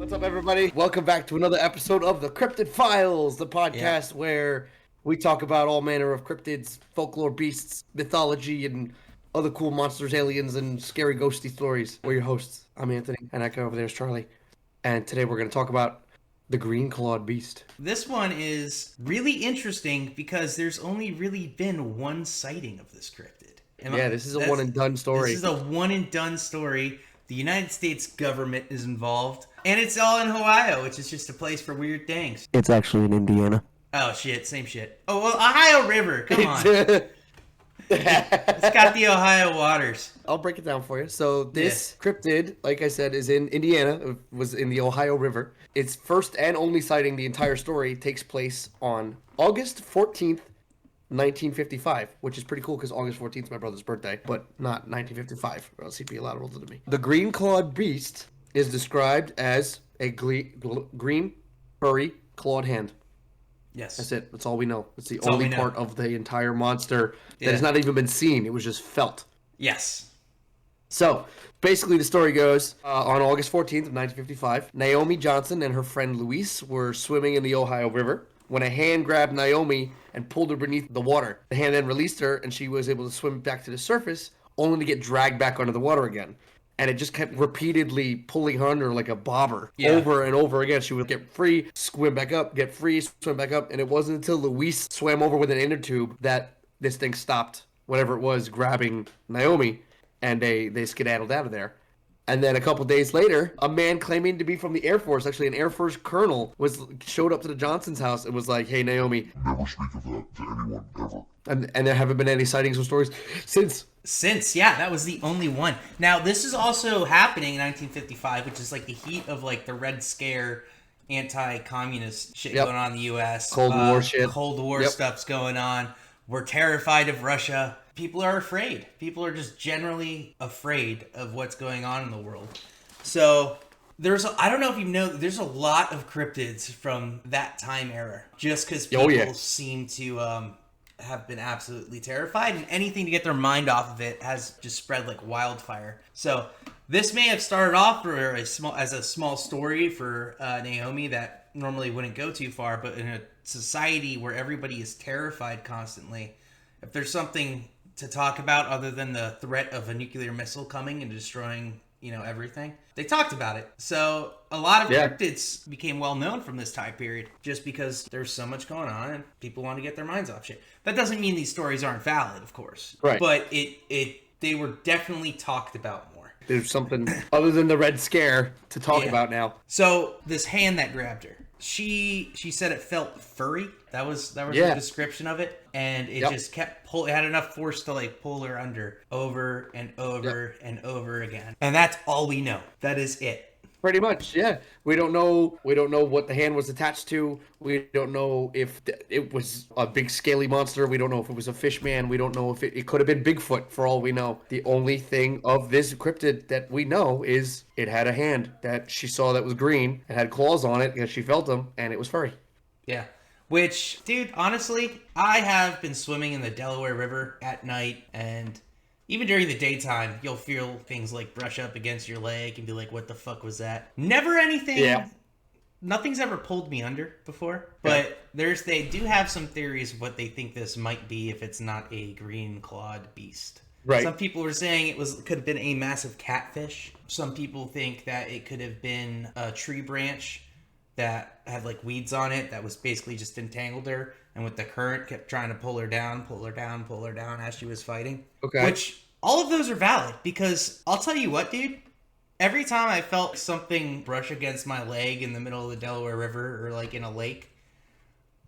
What's up, everybody? Welcome back to another episode of the Cryptid Files, the podcast where we talk about all manner of cryptids, folklore, beasts, mythology, and other cool monsters, aliens, and scary ghosty stories. We're your hosts. I'm Anthony, and that guy over there is Charlie. And today we're going to talk about the green-clawed beast. This one is really interesting because there's only really been one sighting of this cryptid. This is a one-and-done story. This is a one-and-done story. The United States government is involved. And it's all in Ohio, which is just a place for weird things. It's actually in Indiana. Oh, shit. Same shit. Oh, well, Ohio River. Come on. It's got the Ohio waters. I'll break it down for you. So this cryptid, like I said, is in Indiana. It was in the Ohio River. Its first and only sighting, the entire story, takes place on August 14th, 1955, which is pretty cool because August 14th is my brother's birthday, but not 1955, or else he'd be a lot older than me. The green-clawed beast is described as a green, furry, clawed hand. Yes. That's it. That's all we know. It's the only part of the entire monster that has not even been seen. It was just felt. Yes. So, basically the story goes, on August 14th of 1955, Naomi Johnson and her friend Luis were swimming in the Ohio River when a hand grabbed Naomi and pulled her beneath the water. The hand then released her, and she was able to swim back to the surface, only to get dragged back under the water again. And it just kept repeatedly pulling her under like a bobber over and over again. She would get free, swim back up, get free, swim back up. And it wasn't until Luis swam over with an inner tube that this thing stopped, whatever it was, grabbing Naomi, and they skedaddled out of there. And then a couple days later, a man claiming to be from the Air Force, actually an Air Force colonel, showed up to the Johnson's house and was like, "Hey, Naomi, never speak of that to anyone ever." And there haven't been any sightings or stories since. That was the only one. Now, this is also happening in 1955, which is like the heat of like the Red Scare, anti-communist shit going on in the U.S. Cold War shit. Cold War stuff's going on. We're terrified of Russia. People are afraid. People are just generally afraid of what's going on in the world. So I don't know if you know, there's a lot of cryptids from that time era. Just because people seem to have been absolutely terrified, and anything to get their mind off of it has just spread like wildfire. So this may have started off as a small story for Naomi that normally wouldn't go too far, but in a society where everybody is terrified constantly, if there's something to talk about other than the threat of a nuclear missile coming and destroying, everything, they talked about it. So a lot of cryptids became well known from this time period just because there's so much going on and people want to get their minds off shit. That doesn't mean these stories aren't valid, of course. Right. But they were definitely talked about more. There's something other than the Red Scare to talk about now. So this hand that grabbed her, she said it felt furry. That was the description of it, and it just kept it had enough force to like pull her under over and over and over again. And that's all we know. That is it. Pretty much, yeah. We don't know what the hand was attached to. We don't know if it was a big scaly monster. We don't know if it was a fish man. We don't know if it could have been Bigfoot, for all we know. The only thing of this cryptid that we know is it had a hand that she saw that was green. It had claws on it because she felt them, and it was furry. Yeah. Which, dude, honestly, I have been swimming in the Delaware River at night, and even during the daytime, you'll feel things like brush up against your leg and be like, what the fuck was that? Never anything. Yeah. Nothing's ever pulled me under before. But they do have some theories of what they think this might be if it's not a green-clawed beast. Right. Some people were saying it could have been a massive catfish. Some people think that it could have been a tree branch that had like weeds on it that was basically just entangled her, and with the current kept trying to pull her down as she was fighting. Okay. Which, all of those are valid, because I'll tell you what, dude, every time I felt something brush against my leg in the middle of the Delaware River or like in a lake,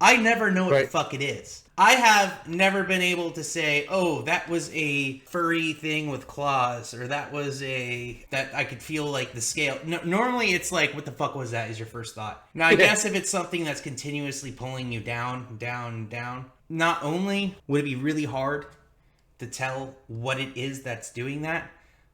I never know what the fuck it is. I have never been able to say, oh, that was a furry thing with claws, or that I could feel like the scale. No, normally it's like, what the fuck was that, is your first thought. Now, I guess if it's something that's continuously pulling you down, down, down, not only would it be really hard to tell what it is that's doing that,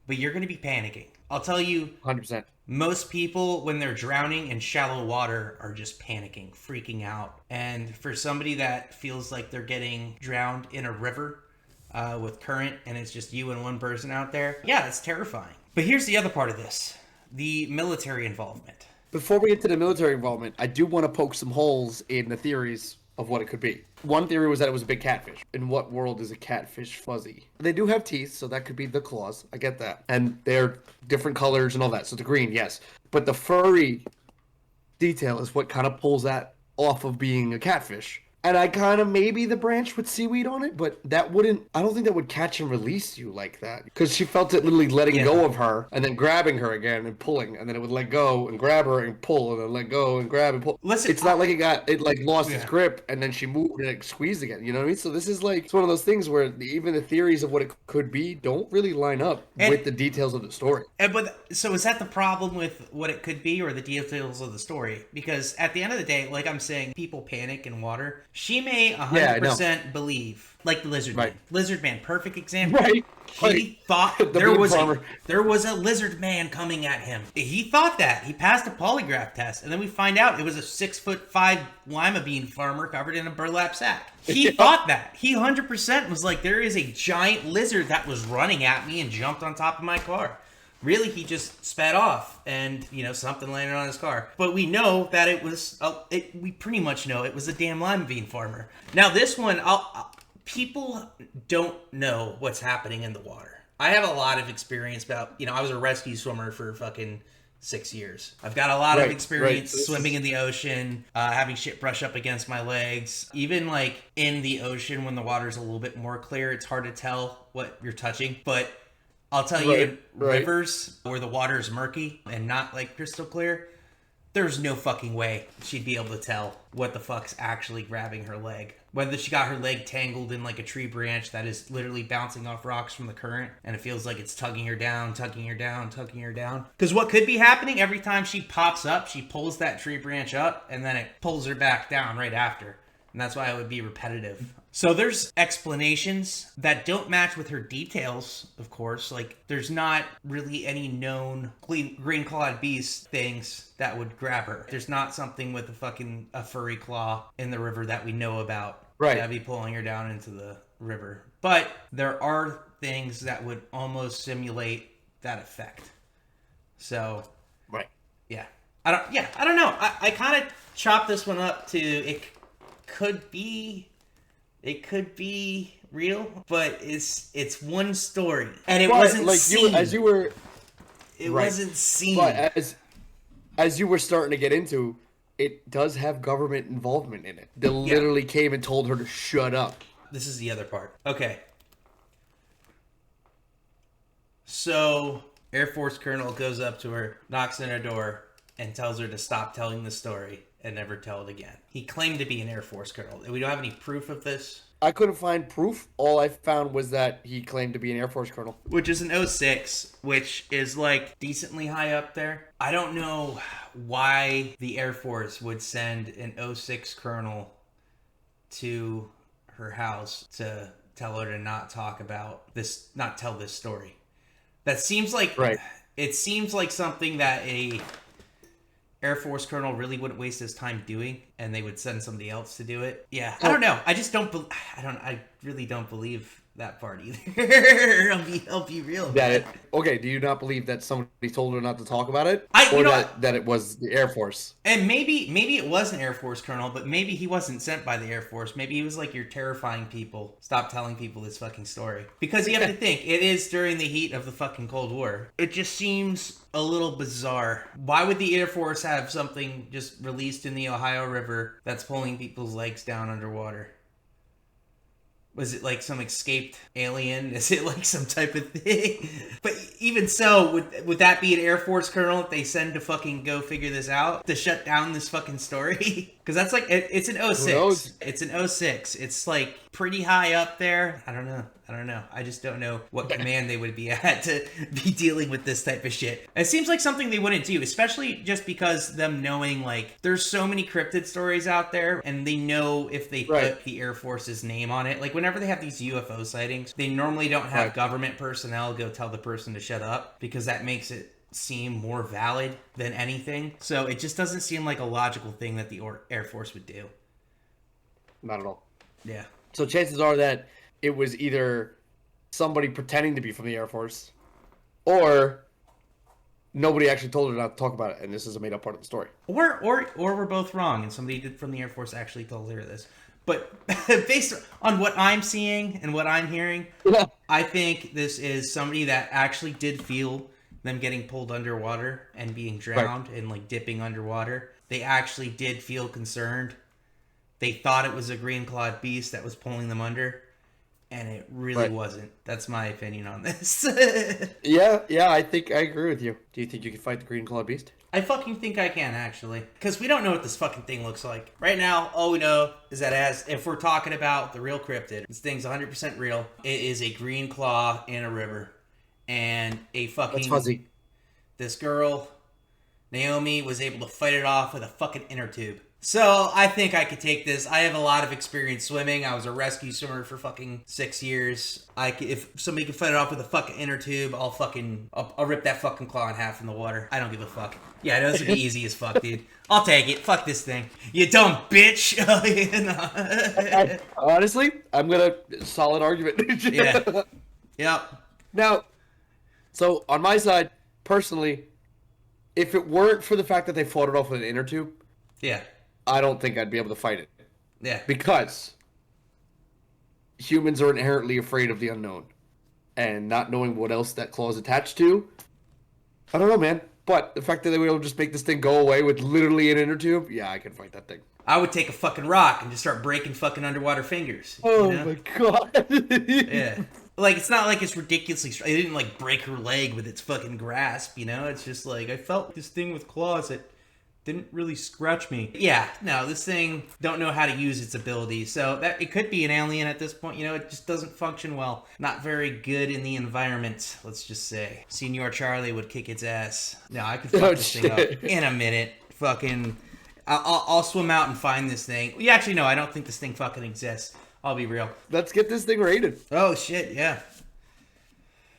but you're going to be panicking. I'll tell you, 100%. Most people, when they're drowning in shallow water, are just panicking, freaking out. And for somebody that feels like they're getting drowned in a river with current, and it's just you and one person out there, yeah, it's terrifying. But here's the other part of this. The military involvement. Before we get to the military involvement, I do want to poke some holes in the theories of what it could be. One theory was that it was a big catfish. In what world is a catfish fuzzy? They do have teeth, so that could be the claws. I get that. And they're different colors and all that. So the green, yes. But the furry detail is what kind of pulls that off of being a catfish. And I kind of maybe the branch with seaweed on it, but that wouldn't, I don't think that would catch and release you like that. Because she felt it literally letting go of her and then grabbing her again and pulling. And then it would let go and grab her and pull and then let go and grab and pull. Listen, it's not like it like lost its grip and then she moved and it squeezed again. You know what I mean? So this is like, it's one of those things where even the theories of what it could be don't really line up with the details of the story. So is that the problem with what it could be or the details of the story? Because at the end of the day, like I'm saying, people panic in water. She may 100% believe, like the lizard man. Lizard man, perfect example. Right. He thought there was a lizard man coming at him. He thought that. He passed a polygraph test, and then we find out it was a 6'5" lima bean farmer covered in a burlap sack. He thought that. He 100% was like, there is a giant lizard that was running at me and jumped on top of my car. Really, he just sped off and, something landed on his car. But we know that it was, we pretty much know it was a damn lima bean farmer. Now, this one, people don't know what's happening in the water. I have a lot of experience about, I was a rescue swimmer for fucking 6 years. I've got a lot of experience swimming in the ocean, having shit brush up against my legs. Even like in the ocean when the water's a little bit more clear, it's hard to tell what you're touching. But I'll tell you, in rivers where the water is murky and not like crystal clear, there's no fucking way she'd be able to tell what the fuck's actually grabbing her leg. Whether she got her leg tangled in like a tree branch that is literally bouncing off rocks from the current and it feels like it's tugging her down, tugging her down, tugging her down. Because what could be happening every time she pops up, she pulls that tree branch up and then it pulls her back down right after. And that's why it would be repetitive. So there's explanations that don't match with her details, of course. Like, there's not really any known green-clawed beast things that would grab her. There's not something with a furry claw in the river that we know about. Right. That'd be pulling her down into the river. But there are things that would almost simulate that effect. So, right. Yeah. I don't know. I kind of chopped this one up to it could be real, but it's one story, and it wasn't like seen. It wasn't seen. But as you were starting to get into, it does have government involvement in it. They literally came and told her to shut up. This is the other part. Okay. So, Air Force Colonel goes up to her, knocks on her door, and tells her to stop telling the story and never tell it again. He claimed to be an Air Force Colonel. We don't have any proof of this. I couldn't find proof. All I found was that he claimed to be an Air Force Colonel. Which is an 06, which is like decently high up there. I don't know why the Air Force would send an 06 Colonel to her house to tell her to not talk about this, not tell this story. That seems like, it seems like something that a Air Force Colonel really wouldn't waste his time doing, and they would send somebody else to do it. Yeah, I don't know. I just don't. I really don't believe that part either. I'll be real. Okay, do you not believe that somebody told her not to talk about it, that it was the Air Force? And maybe it was an Air Force Colonel, but maybe he wasn't sent by the Air Force. Maybe he was like, "You're terrifying people. Stop telling people this fucking story." Because you have to think, it is during the heat of the fucking Cold War. It just seems a little bizarre. Why would the Air Force have something just released in the Ohio River that's pulling people's legs down underwater? Was it like some escaped alien? Is it like some type of thing? But even so, would that be an Air Force Colonel that they send to fucking go figure this out? To shut down this fucking story? Because that's like, it's an 06. It's an 06. It's like pretty high up there. I don't know. I just don't know what command they would be at to be dealing with this type of shit. It seems like something they wouldn't do, especially just because them knowing, like, there's so many cryptid stories out there, and they know if they put the Air Force's name on it. Like, whenever they have these UFO sightings, they normally don't have government personnel go tell the person to shut up, because that makes it seem more valid than anything. So it just doesn't seem like a logical thing that the Air Force would do. Not at all. Yeah. So chances are that it was either somebody pretending to be from the Air Force, or nobody actually told her not to talk about it, and this is a made up part of the story. Or we're both wrong, and somebody from the Air Force actually told her this. But based on what I'm seeing and what I'm hearing, Yeah. I think this is somebody that actually did feel them getting pulled underwater and being drowned and like dipping underwater. They actually did feel concerned. They thought it was a green-clawed beast that was pulling them under, and it really wasn't. That's my opinion on this. Yeah, I think I agree with you. Do you think you can fight the green clawed beast? I fucking think I can, actually. Because we don't know what this fucking thing looks like. Right now, all we know is that if we're talking about the real cryptid, this thing's 100% real. It is a green claw in a river. And a fucking... That's fuzzy. This girl, Naomi, was able to fight it off with a fucking inner tube. So, I think I could take this. I have a lot of experience swimming. I was a rescue swimmer for fucking 6 years. If somebody can fight it off with a fucking inner tube, I'll rip that fucking claw in half in the water. I don't give a fuck. Yeah, this would be easy as fuck, dude. I'll take it. Fuck this thing. You dumb bitch. Honestly, I'm gonna solid argument. Yeah. Yep. Now, so on my side, personally, if it weren't for the fact that they fought it off with an inner tube, Yeah. I don't think I'd be able to fight it. Yeah. Because humans are inherently afraid of the unknown. And not knowing what else that claw is attached to, I don't know, man. But the fact that they were able to just make this thing go away with literally an inner tube, yeah, I can fight that thing. I would take a fucking rock and just start breaking fucking underwater fingers. Oh you know? my god. Yeah. Like, it's not like it's ridiculously... It didn't, like, break her leg with its fucking grasp, you know? It's just like, I felt this thing with claws that didn't really scratch me. Yeah, no, this thing don't know how to use its abilities. So, it could be an alien at this point, you know? It just doesn't function well. Not very good in the environment, let's just say. Senor Charlie would kick its ass. No, I could fuck this thing up in a minute. Fucking... I'll swim out and find this thing. Yeah, actually, no, I don't think this thing fucking exists. I'll be real. Let's get this thing rated. Oh, shit, yeah.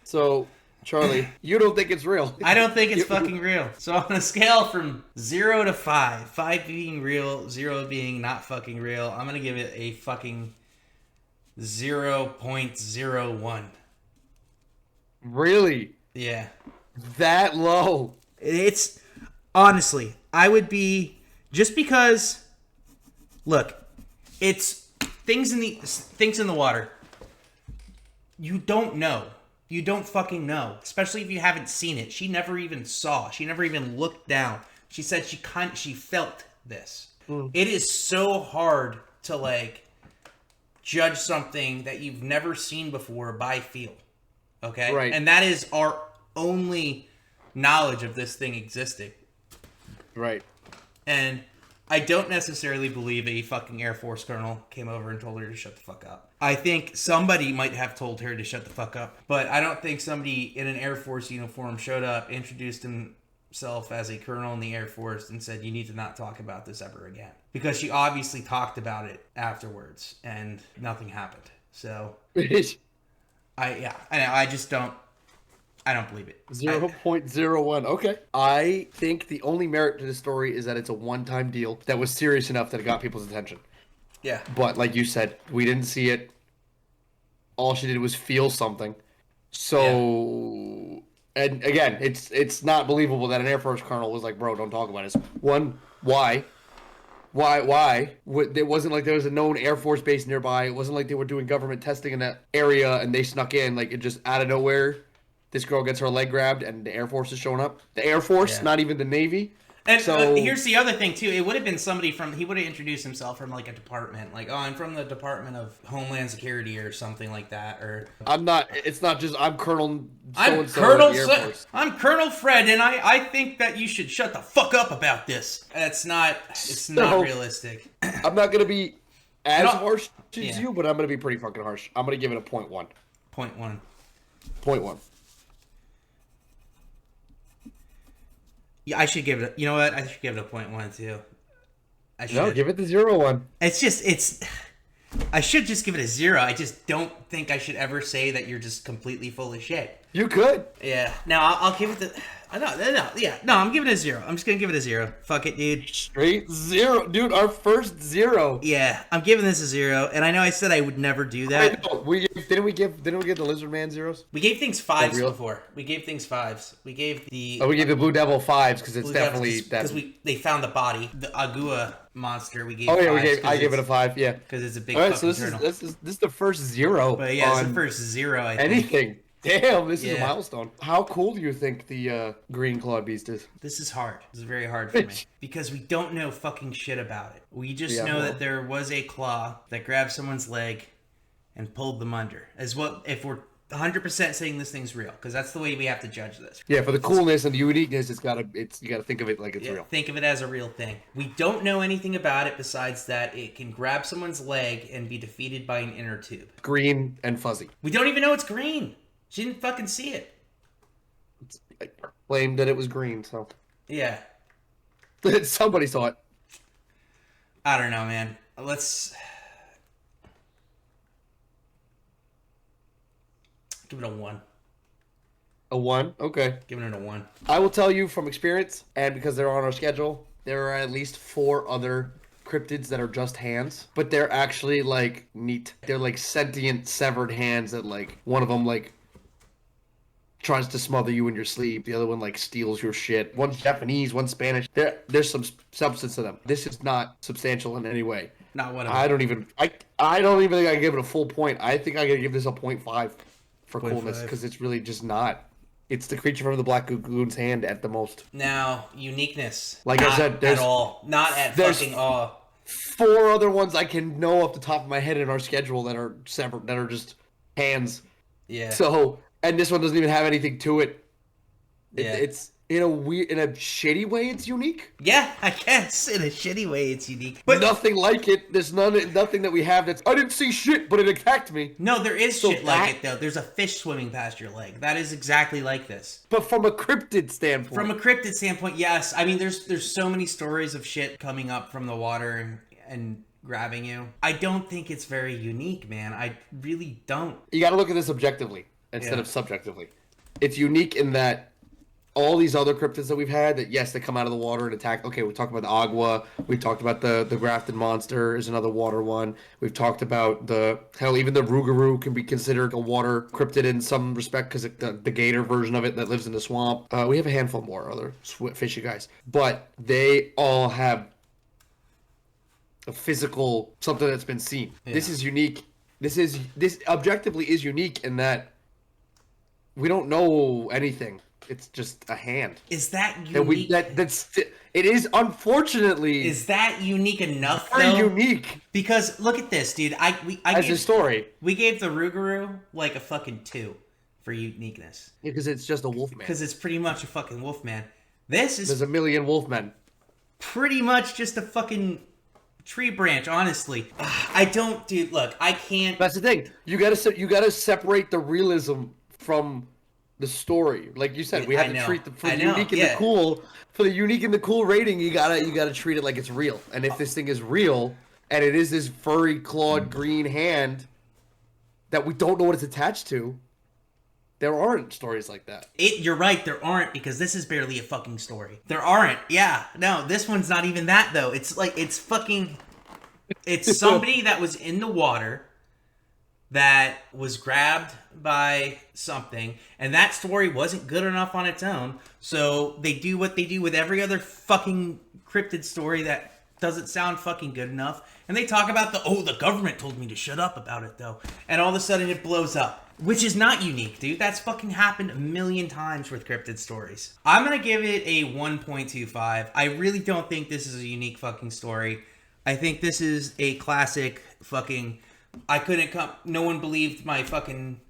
So, Charlie, you don't think it's real. I don't think it's fucking real. So on a scale from 0 to 5, 5 being real, 0 being not fucking real, I'm going to give it a fucking 0.01. Really? Yeah. That low? It's, honestly, I would be, just because, look, it's things in the water. You don't know. You don't fucking know. Especially if you haven't seen it. She never even saw. She never even looked down. She said she felt this. It is so hard to, like, judge something that you've never seen before by feel. Okay? Right. And that is our only knowledge of this thing existing. Right. And I don't necessarily believe a fucking Air Force colonel came over and told her to shut the fuck up. I think somebody might have told her to shut the fuck up, but I don't think somebody in an Air Force uniform showed up, introduced himself as a colonel in the Air Force, and said, you need to not talk about this ever again. Because she obviously talked about it afterwards, and nothing happened. So, I just don't... I don't believe it. 0.01. Okay. I think the only merit to this story is that it's a one-time deal that was serious enough that it got people's attention. Yeah. But like you said, we didn't see it. All she did was feel something. So, and again, it's not believable that an Air Force colonel was like, bro, don't talk about this. One, why? It wasn't like there was a known Air Force base nearby. It wasn't like they were doing government testing in that area and they snuck in. Like, it just out of nowhere... This girl gets her leg grabbed, and the Air Force is showing up. The Air Force, not even the Navy. And so here's the other thing, too. It would have been somebody he would have introduced himself from, like, a department. Like, oh, I'm from the Department of Homeland Security or something like that. Or it's not just, I'm Colonel so-and-so of the Air Force. I'm Colonel Fred, and I think that you should shut the fuck up about this. It's not realistic. I'm not going to be as harsh as you, but I'm going to be pretty fucking harsh. I'm going to give it a 0.1. 0.1. 0.1. Yeah, I should give it. You know what? I should give it a 0.1 too. Give it the 0.1. I should just give it a 0. I just don't think I should ever say that you're just completely full of shit. You could. Yeah. No, I'll give it the. No, I'm giving it a 0. I'm just gonna give it a 0. Fuck it, dude. Straight 0. Dude, our first 0. Yeah, I'm giving this a 0, and I know I said I would never do that. Didn't we give the Lizard Man 0s? We gave things 5s before. We gave things 5s. We gave the. We gave the Blue Devil 5s because it's definitely because they found the body, the Agua monster. We gave. Oh yeah, I gave it a 5. Yeah, because it's a big. All right, so turtle. this is the first 0. But yeah, it's the first 0. I think. Anything. Damn, this is a milestone. How cool do you think the green clawed beast is? This is hard. This is very hard for me. Because we don't know fucking shit about it. We just know that there was a claw that grabbed someone's leg and pulled them under. If we're 100% saying this thing's real. Because that's the way we have to judge this. Yeah, for the coolness and the uniqueness, you gotta think of it like it's real. Think of it as a real thing. We don't know anything about it besides that it can grab someone's leg and be defeated by an inner tube. Green and fuzzy. We don't even know it's green. She didn't fucking see it. I claimed that it was green, so. Yeah. Somebody saw it. I don't know, man. Let's give it a 1. A 1? Okay. Giving it a 1. I will tell you from experience, and because they're on our schedule, there are at least 4 other cryptids that are just hands, but they're actually, like, neat. They're, like, sentient, severed hands that, like, one of them, like, tries to smother you in your sleep. The other one, like, steals your shit. One's Japanese, one's Spanish. There's some substance to them. This is not substantial in any way. Not one of them. I don't even think I can give it a full point. I think I can give this a 0.5 for coolness, because it's really just not. It's the creature from the Black Lagoon's hand at the most. Now, uniqueness. Like I said, at all. Not at fucking all. 4 other ones I can know off the top of my head in our schedule that are separate, that are just hands. Yeah. So, and this one doesn't even have anything to it. Yeah. It's in a shitty way. It's unique. Yeah, I guess in a shitty way it's unique. But nothing like it. There's nothing that we have that's. I didn't see shit, but it attacked me. No, there is shit like it though. There's a fish swimming past your leg. That is exactly like this. But from a cryptid standpoint. From a cryptid standpoint, yes. I mean, there's so many stories of shit coming up from the water and grabbing you. I don't think it's very unique, man. I really don't. You got to look at this objectively instead of subjectively. It's unique in that all these other cryptids that we've had, that yes, they come out of the water and attack. Okay, we talked about the Agua. We talked about the grafted monster is another water one. We've talked about even the Rougarou can be considered a water cryptid in some respect because the gator version of it that lives in the swamp. We have a handful more other fishy guys, but they all have a physical something that's been seen. Yeah. This is unique. This objectively is unique in that we don't know anything. It's just a hand. Is that unique? It is, unfortunately. Is that unique enough, though? Very unique. Because look at this, dude. As a story. We gave the Rougarou like a fucking 2 for uniqueness. Yeah, because it's just a wolfman. Because it's pretty much a fucking wolfman. There's a million wolfmen. Pretty much just a fucking tree branch, honestly. I don't, dude. Look, I can't. That's the thing. You gotta separate the realism from the story. Like you said, we have to treat the unique and the cool. For the unique and the cool rating, you gotta treat it like it's real. And if this thing is real, and it is this furry clawed green hand that we don't know what it's attached to, there aren't stories like that. You're right, there aren't, because this is barely a fucking story. There aren't. Yeah. No, this one's not even that, though. It's like, it's somebody that was in the water that was grabbed by something, and that story wasn't good enough on its own, so they do what they do with every other fucking cryptid story that doesn't sound fucking good enough, and they talk about the government told me to shut up about it, though, and all of a sudden it blows up. Which is not unique, dude. That's fucking happened a million times with cryptid stories. I'm gonna give it a 1.25. I really don't think this is a unique fucking story. I think this is a classic fucking... No one believed my fucking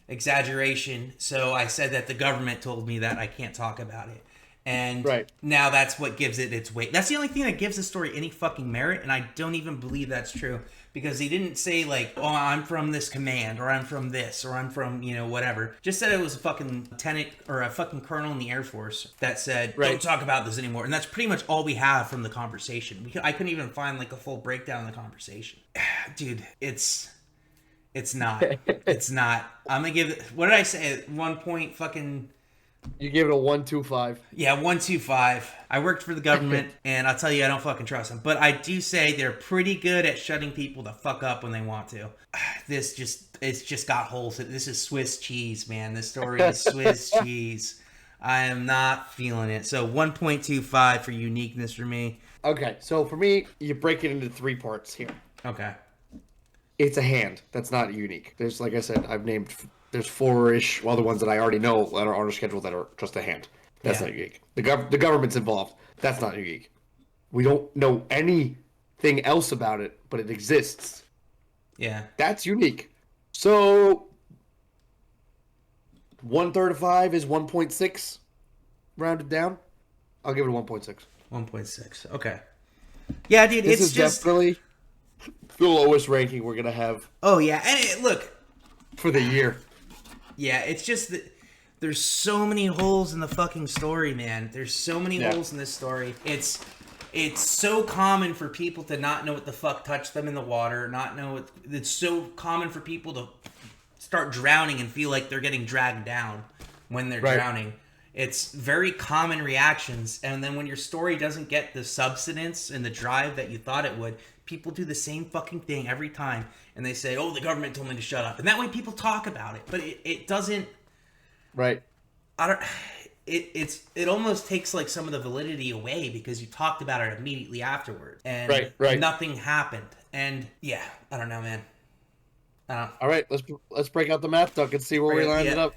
exaggeration, so I said that the government told me that I can't talk about it. And now that's what gives it its weight. That's the only thing that gives the story any fucking merit, and I don't even believe that's true. Because he didn't say, like, oh, I'm from this command, or I'm from this, or I'm from, whatever. Just said it was a fucking lieutenant, or a fucking colonel in the Air Force that said, don't talk about this anymore. And that's pretty much all we have from the conversation. I couldn't even find, like, a full breakdown of the conversation. Dude, it's It's not. It's not. I'm gonna give it. What did I say? 1 point fucking. You gave it a 1.25. Yeah, 125. I worked for the government, and I'll tell you, I don't fucking trust them. But I do say they're pretty good at shutting people the fuck up when they want to. It's just got holes. This is Swiss cheese, man. This story is Swiss cheese. I am not feeling it. So 1.25 for uniqueness for me. Okay, so for me, you break it into 3 parts here. Okay. It's a hand. That's not unique. There's, like I said, I've named. There's 4-ish other ones that I already know that are on our schedule that are just a hand. That's not unique. The government's involved. That's not unique. We don't know anything else about it, but it exists. Yeah. That's unique. So 1/3 of 5 is 1.6, rounded down. I'll give it a 1.6. 1.6. Okay. Yeah, dude, This it's is just definitely the lowest ranking we're gonna have. Oh yeah, and look. For the year. Yeah, it's just that there's so many holes in the fucking story, man. There's so many holes in this story. It's so common for people to not know what the fuck touched them in the water, it's so common for people to start drowning and feel like they're getting dragged down when they're drowning. It's very common reactions, and then when your story doesn't get the substance and the drive that you thought it would, people do the same fucking thing every time, and they say, "Oh, the government told me to shut up," and that way people talk about it, but it doesn't. Right. I don't. It almost takes like some of the validity away because you talked about it immediately afterwards, and nothing happened. And yeah, I don't know, man. All right, let's break out the math duck and see where we landed up.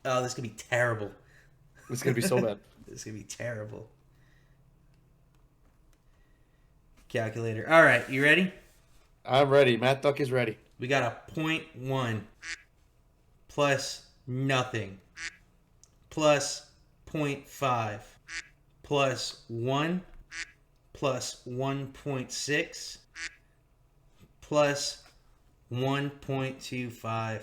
Oh, this could be terrible. This is gonna be so bad. This is gonna be terrible. Calculator. All right, you ready? I'm ready. Matt Duck is ready. We got a 0.1 plus nothing plus 0.5 plus 1 plus 1.6 plus 1.25.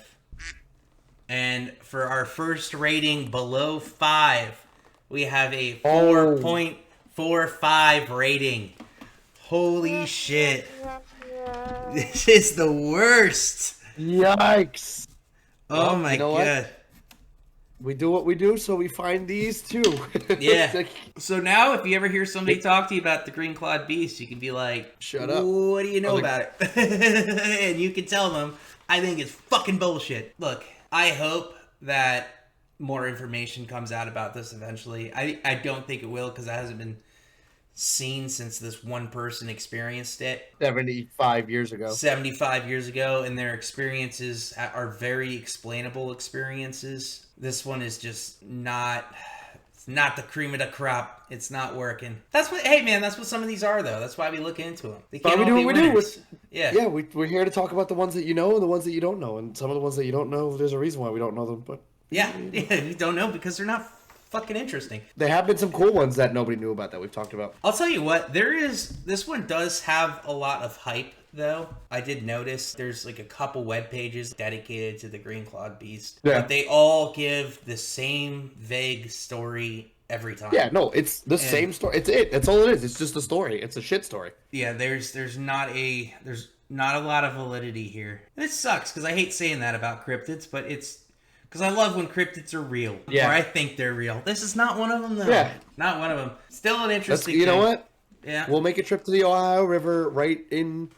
And for our first rating below 5, we have a 4.45 rating. Holy shit. This is the worst. Yikes. Oh my god. What? We do what we do, so we find these too. Yeah. So now if you ever hear somebody talk to you about the green clawed beast, you can be like, shut up. What do you know about it? And you can tell them, I think it's fucking bullshit. Look, I hope that more information comes out about this eventually. I don't think it will because it hasn't been seen since this one person experienced it 75 years ago. 75 years ago, and their experiences are very explainable experiences. This one is just not the cream of the crop. It's not working. That's what some of these are though. That's why we look into them. They can't all be winners. Yeah, we're here to talk about the ones that you know and the ones that you don't know, and some of the ones that you don't know, there's a reason why we don't know them, but you don't know because they're not fucking interesting. There have been some cool ones that nobody knew about that we've talked about. I'll tell you what, this one does have a lot of hype though. I did notice there's like a couple web pages dedicated to the green clawed beast, but they all give the same vague story every time. Yeah, no, it's the same story. That's all it is. It's just a story. It's a shit story. Yeah, there's not a lot of validity here. And it sucks because I hate saying that about cryptids, but it's because I love when cryptids are real. Yeah. Or I think they're real. This is not one of them, though. Yeah. Not one of them. Still an interesting thing. You know what? Yeah. We'll make a trip to the Ohio River right in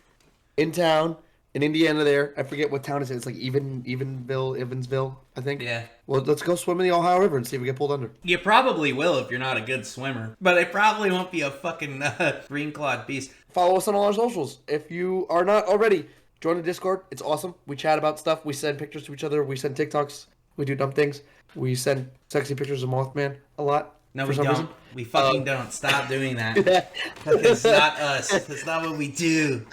town, in Indiana there. I forget what town it is. It's like Evansville, I think. Yeah. Well, let's go swim in the Ohio River and see if we get pulled under. You probably will if you're not a good swimmer. But it probably won't be a fucking green clawed beast. Follow us on all our socials. If you are not already, join the Discord. It's awesome. We chat about stuff. We send pictures to each other. We send TikToks. We do dumb things. We send sexy pictures of Mothman a lot. No, we don't. Reason. We fucking don't. Stop doing that. It's not us. That's not what we do.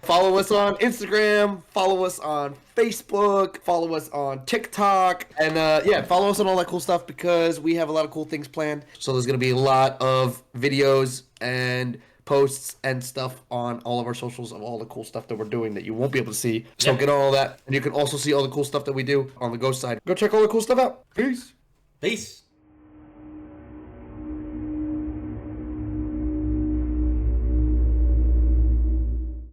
Follow us on Instagram. Follow us on Facebook. Follow us on TikTok. And follow us on all that cool stuff because we have a lot of cool things planned. So there's going to be a lot of videos and posts and stuff on all of our socials of all the cool stuff that we're doing that you won't be able to see. So get all that. And you can also see all the cool stuff that we do on the ghost side. Go check all the cool stuff out. Peace. Peace.